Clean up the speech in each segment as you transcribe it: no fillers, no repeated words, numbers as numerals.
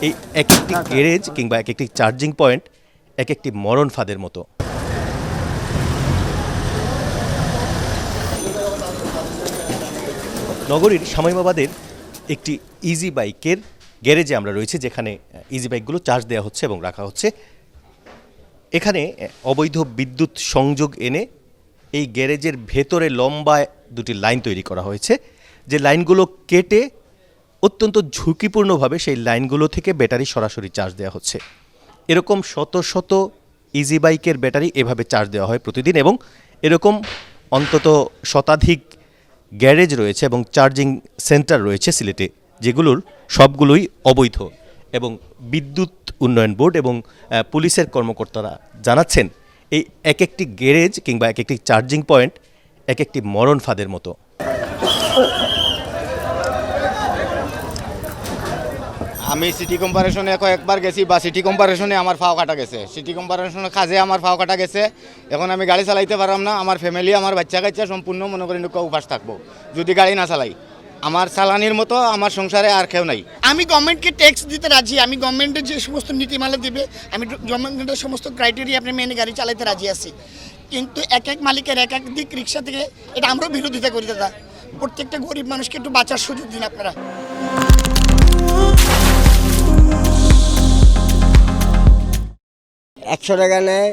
এই এক একটি গ্যারেজ কিংবা এক একটি চার্জিং পয়েন্ট এক একটি মরণ ফাঁদের মতো। নগরীর শামীমাবাদের একটি ইজি বাইকের গ্যারেজে আমরা রয়েছি, যেখানে ইজি বাইকগুলো চার্জ দেওয়া হচ্ছে এবং রাখা হচ্ছে। এখানে অবৈধ বিদ্যুৎ সংযোগ এনে এই গ্যারেজের ভেতরে লম্বা দুটি লাইন তৈরি করা হয়েছে, যে লাইনগুলো কেটে অত্যন্ত ঝুঁকিপূর্ণভাবে সেই লাইনগুলো থেকে ব্যাটারি সরাসরি চার্জ দেওয়া হচ্ছে। এরকম শত শত ইজি বাইকের ব্যাটারি এভাবে চার্জ দেওয়া হয় প্রতিদিন, এবং এরকম অন্তত শতাধিক গ্যারেজ রয়েছে এবং চার্জিং সেন্টার রয়েছে সিলেটে, যেগুলোর সবগুলোই অবৈধ। এবং বিদ্যুৎ উন্নয়ন বোর্ড এবং পুলিশের কর্মকর্তারা জানাচ্ছেন, এই এক একটি গ্যারেজ কিংবা এক একটি চার্জিং পয়েন্ট এক একটি মরণ ফাঁদের মতো। আমি সিটি কর্পোরেশনে কয়েকবার গেছি, বা সিটি কর্পোরেশনে আমার ফাও কাটা গেছে, সিটি কর্পোরেশনে কাজে আমার ফাও কাটা গেছে। এখন আমি গাড়ি চালাইতে পারলাম না, আমার ফ্যামিলি, আমার বাচ্চা কাচ্চা সম্পূর্ণ মনে করেন উপাস থাকবো যদি গাড়ি না চালাই। আমার চালানির মতো আমার সংসারে আর কেউ নাই। আমি গভর্নমেন্টকে ট্যাক্স দিতে রাজি, আমি গভর্নমেন্টের যে সমস্ত নীতিমালা দেবে আমি গভর্নমেন্টের সমস্ত ক্রাইটেরিয়া আপনি মেনে গাড়ি চালাইতে রাজি আছি, কিন্তু এক এক মালিকের এক এক দিক রিক্সা থেকে এটা আমরাও বিরোধিতা করি দাদা। প্রত্যেকটা গরিব মানুষকে একটু বাঁচার সুযোগ দিন আপনারা। 100 টাকা নেয়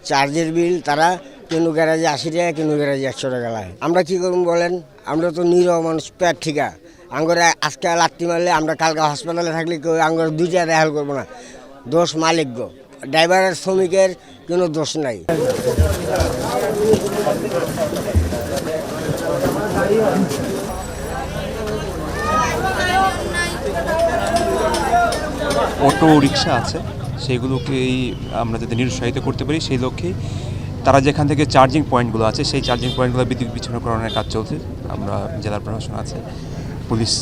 চার্জের বিল, তারা কোনো গ্যারাজে 80 টাকা, কোনো গ্যারাজে 100 টাকা লাগে। আমরা কী করুন বলেন, আমরা তো নিরহ মানুষ, পেট ঠিকা। আঙ্গরে আজকে লাত্তি মারলে আমরা কালকে হাসপাতালে থাকলে কেউ আঙ্গর 2 টাকা রেহাল করবো না। দোষ মালিক গো, ড্রাইভারের শ্রমিকের কোনো দোষ নাই। অটো রিক্সা আছে, সেইগুলোকেই আমরা যাতে নিরুৎসাহিত করতে পারি সেই লক্ষ্যেই তারা যেখান থেকে চার্জিং পয়েন্টগুলো আছে সেই চার্জিং পয়েন্টগুলো বিদ্যুৎ বিচ্ছিন্নকরণের কাজ চলছে। আমরা জেলার প্রশাসন আছে, পুলিশ,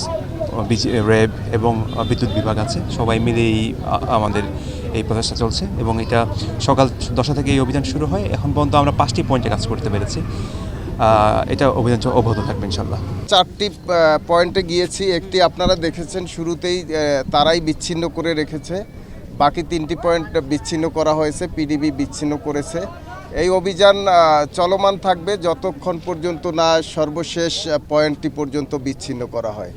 র্যাব এবং বিদ্যুৎ বিভাগ আছে, সবাই মিলেই আমাদের এই প্রচেষ্টা চলছে। এবং এটা সকাল 10টা থেকে এই অভিযান শুরু হয়। এখন পর্যন্ত আমরা 5টি পয়েন্টে কাজ করতে পেরেছি। এটা অভিযান অব্যাহত থাকবে ইনশাল্লাহ। 4টি পয়েন্টে গিয়েছি, একটি আপনারা দেখেছেন শুরুতেই তারাই বিচ্ছিন্ন করে রেখেছে, বাকি 3টি পয়েন্ট বিচ্ছিন্ন করা হয়েছে, পিডিবি বিচ্ছিন্ন করেছে। এই অভিযান চলমান থাকবে যতক্ষণ পর্যন্ত না সর্বশেষ পয়েন্টটি পর্যন্ত বিচ্ছিন্ন করা হয়।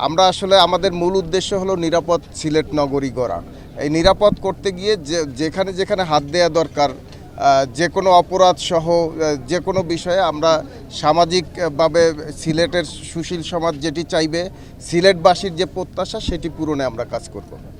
আমরা আসলে আমাদের মূল উদ্দেশ্য হলো নিরাপদ সিলেট নগরী গড়া। এই নিরাপদ করতে গিয়ে যেখানে যেখানে হাত দেওয়া দরকার, যে কোনো অপরাধ সহ যে কোনো বিষয়ে আমরা সামাজিকভাবে সিলেটের সুশীল সমাজ যেটি চাইবে, সিলেটবাসীর যে প্রত্যাশা সেটি পূরণে আমরা কাজ করব।